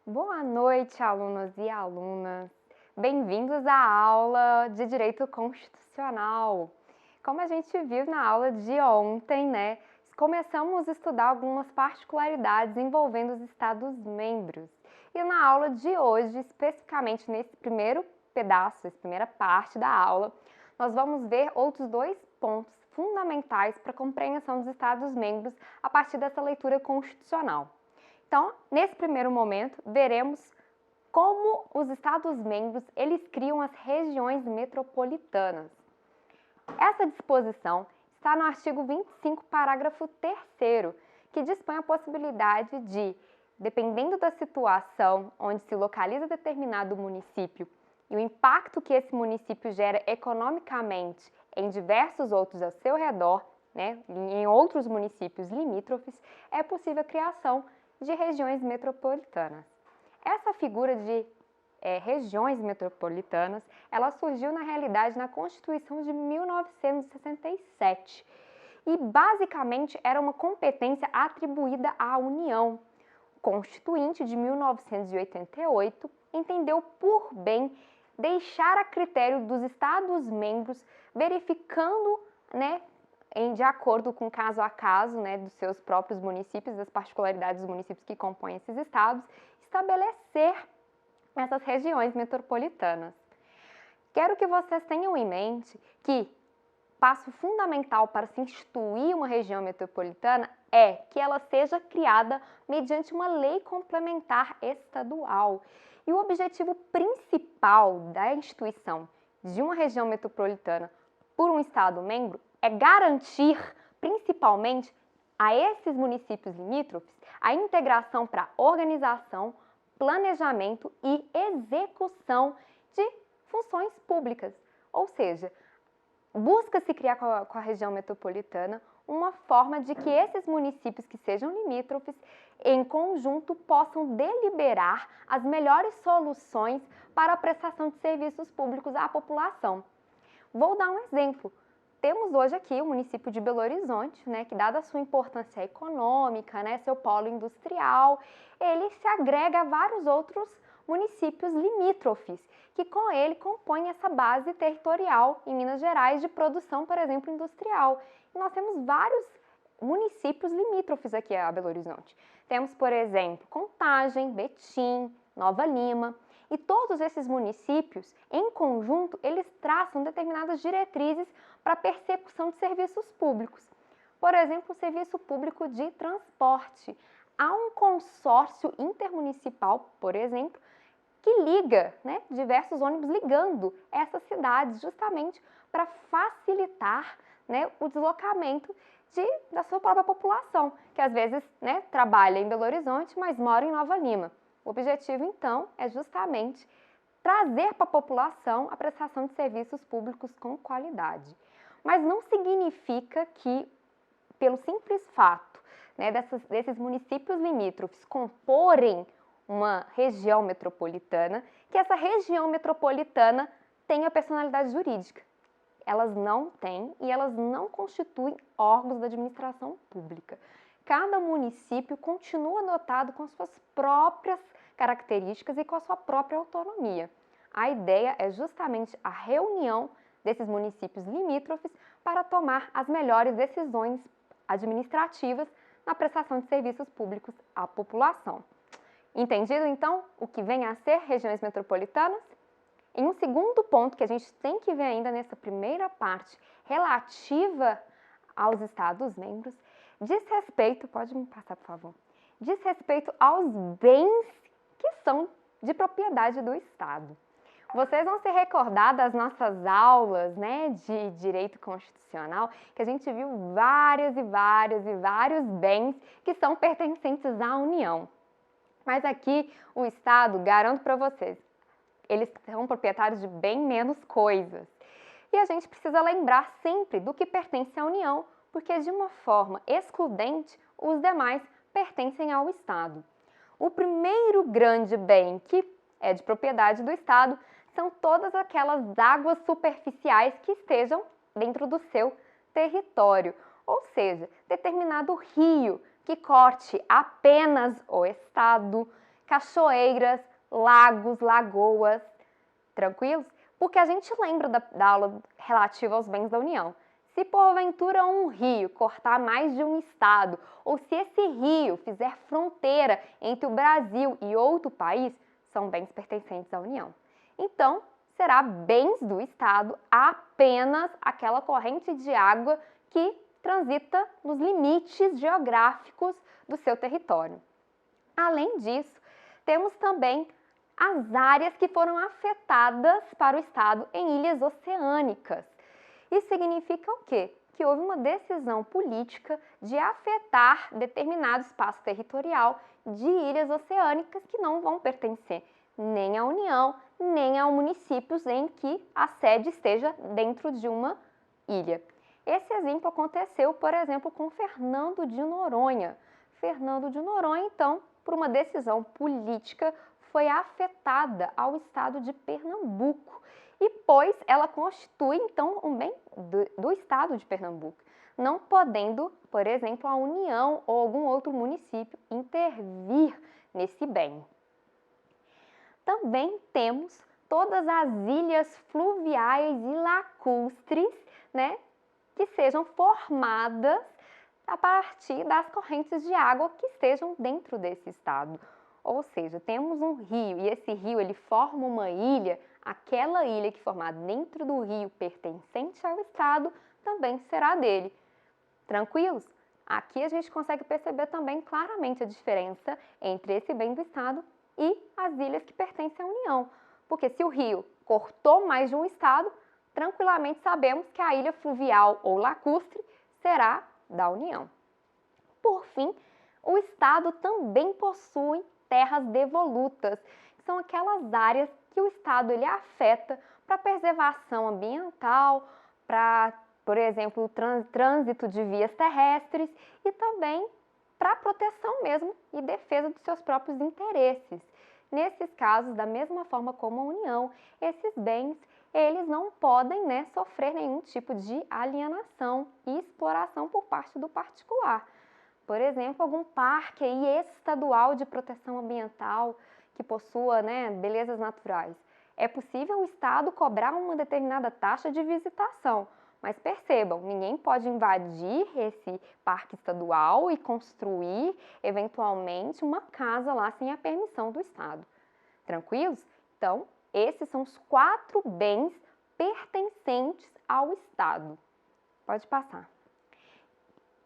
Boa noite, alunos e alunas. Bem-vindos à aula de Direito Constitucional. Como a gente viu na aula de ontem, né, começamos a estudar algumas particularidades envolvendo os Estados-membros. E na aula de hoje, especificamente nesse primeiro pedaço, essa primeira parte da aula, nós vamos ver outros dois pontos fundamentais para a compreensão dos Estados-membros a partir dessa leitura constitucional. Então, nesse primeiro momento, veremos como os Estados-membros eles criam as regiões metropolitanas. Essa disposição está no artigo 25, parágrafo 3º, que dispõe a possibilidade de, dependendo da situação onde se localiza determinado município e o impacto que esse município gera economicamente em diversos outros ao seu redor, né, em outros municípios limítrofes, é possível a criação de regiões metropolitanas. Essa figura de regiões metropolitanas, ela surgiu na realidade na Constituição de 1967 e basicamente era uma competência atribuída à União. O Constituinte de 1988 entendeu por bem deixar a critério dos Estados-membros, verificando, né, de acordo com caso a caso, né, dos seus próprios municípios, das particularidades dos municípios que compõem esses estados, estabelecer essas regiões metropolitanas. Quero que vocês tenham em mente que passo fundamental para se instituir uma região metropolitana é que ela seja criada mediante uma lei complementar estadual. E o objetivo principal da instituição de uma região metropolitana por um estado-membro é garantir, principalmente, a esses municípios limítrofes a integração para organização, planejamento e execução de funções públicas. Ou seja, busca-se criar com a região metropolitana uma forma de que esses municípios que sejam limítrofes, em conjunto, possam deliberar as melhores soluções para a prestação de serviços públicos à população. Vou dar um exemplo. Temos hoje aqui o município de Belo Horizonte, né, que dada a sua importância econômica, né, seu polo industrial, ele se agrega a vários outros municípios limítrofes, que com ele compõem essa base territorial em Minas Gerais de produção, por exemplo, industrial. E nós temos vários municípios limítrofes aqui a Belo Horizonte. Temos, por exemplo, Contagem, Betim, Nova Lima. E todos esses municípios, em conjunto, eles traçam determinadas diretrizes para a persecução de serviços públicos. Por exemplo, o serviço público de transporte. Há um consórcio intermunicipal, por exemplo, que liga, né, diversos ônibus ligando essas cidades justamente para facilitar, né, o deslocamento da sua própria população, que às vezes, né, trabalha em Belo Horizonte, mas mora em Nova Lima. O objetivo, então, é justamente trazer para a população a prestação de serviços públicos com qualidade. Mas não significa que, pelo simples fato, né, desses municípios limítrofes comporem uma região metropolitana, que essa região metropolitana tenha personalidade jurídica. Elas não têm e elas não constituem órgãos da administração pública. Cada município continua dotado com suas próprias características e com a sua própria autonomia. A ideia é justamente a reunião desses municípios limítrofes para tomar as melhores decisões administrativas na prestação de serviços públicos à população. Entendido, então, o que vem a ser regiões metropolitanas? Em um segundo ponto que a gente tem que ver ainda nessa primeira parte relativa aos Estados-membros, diz respeito, pode me passar, por favor, diz respeito aos bens que são de propriedade do Estado. Vocês vão se recordar das nossas aulas, né, de direito constitucional, que a gente viu vários bens que são pertencentes à União. Mas aqui o Estado, garanto para vocês, eles são proprietários de bem menos coisas. E a gente precisa lembrar sempre do que pertence à União, porque de uma forma excludente, os demais pertencem ao Estado. O primeiro grande bem que é de propriedade do Estado são todas aquelas águas superficiais que estejam dentro do seu território, ou seja, determinado rio que corte apenas o Estado, cachoeiras, lagos, lagoas. Tranquilos? Porque a gente lembra da aula relativa aos bens da União. Se porventura um rio cortar mais de um estado, ou se esse rio fizer fronteira entre o Brasil e outro país, são bens pertencentes à União. Então, será bens do estado apenas aquela corrente de água que transita nos limites geográficos do seu território. Além disso, temos também as áreas que foram afetadas para o estado em ilhas oceânicas. Isso significa o quê? Que houve uma decisão política de afetar determinado espaço territorial de ilhas oceânicas que não vão pertencer nem à União, nem a municípios em que a sede esteja dentro de uma ilha. Esse exemplo aconteceu, por exemplo, com Fernando de Noronha. Fernando de Noronha, então, por uma decisão política, foi afetada ao estado de Pernambuco, e pois ela constitui, então, um bem do estado de Pernambuco, não podendo, por exemplo, a União ou algum outro município intervir nesse bem. Também temos todas as ilhas fluviais e lacustres, né, que sejam formadas a partir das correntes de água que estejam dentro desse estado. Ou seja, temos um rio e esse rio ele forma uma ilha, aquela ilha que formar dentro do rio pertencente ao estado também será dele. Tranquilos? Aqui a gente consegue perceber também claramente a diferença entre esse bem do estado e as ilhas que pertencem à União. Porque se o rio cortou mais de um estado, tranquilamente sabemos que a ilha fluvial ou lacustre será da União. Por fim, o estado também possui terras devolutas, que são aquelas áreas que o estado ele afeta para preservação ambiental, para, por exemplo, o trânsito de vias terrestres e também para proteção mesmo e defesa dos seus próprios interesses. Nesses casos, da mesma forma como a União, esses bens eles não podem, né, sofrer nenhum tipo de alienação e exploração por parte do particular. Por exemplo, algum parque aí estadual de proteção ambiental que possua, né, belezas naturais. É possível o Estado cobrar uma determinada taxa de visitação, mas percebam, ninguém pode invadir esse parque estadual e construir, eventualmente, uma casa lá sem a permissão do Estado. Tranquilos? Então, esses são os 4 bens pertencentes ao Estado. Pode passar.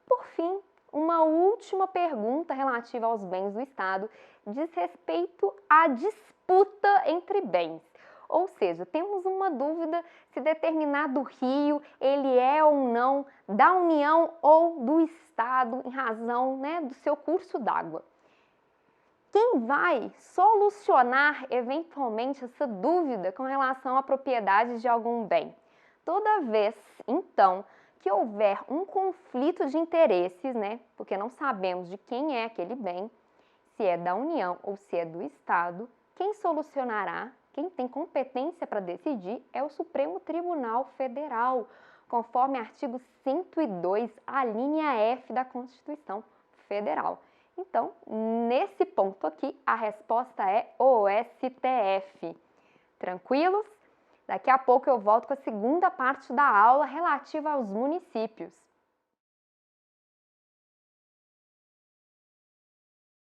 Por fim, uma última pergunta relativa aos bens do Estado diz respeito à disputa entre bens. Ou seja, temos uma dúvida se determinado rio ele é ou não da União ou do Estado em razão, né, do seu curso d'água. Quem vai solucionar eventualmente essa dúvida com relação à propriedade de algum bem? Toda vez, então, que houver um conflito de interesses, né, porque não sabemos de quem é aquele bem, se é da União ou se é do Estado, quem solucionará, quem tem competência para decidir é o Supremo Tribunal Federal, conforme artigo 102, a linha F da Constituição Federal. Então, nesse ponto aqui, a resposta é o STF. Tranquilos? Daqui a pouco eu volto com a segunda parte da aula relativa aos municípios.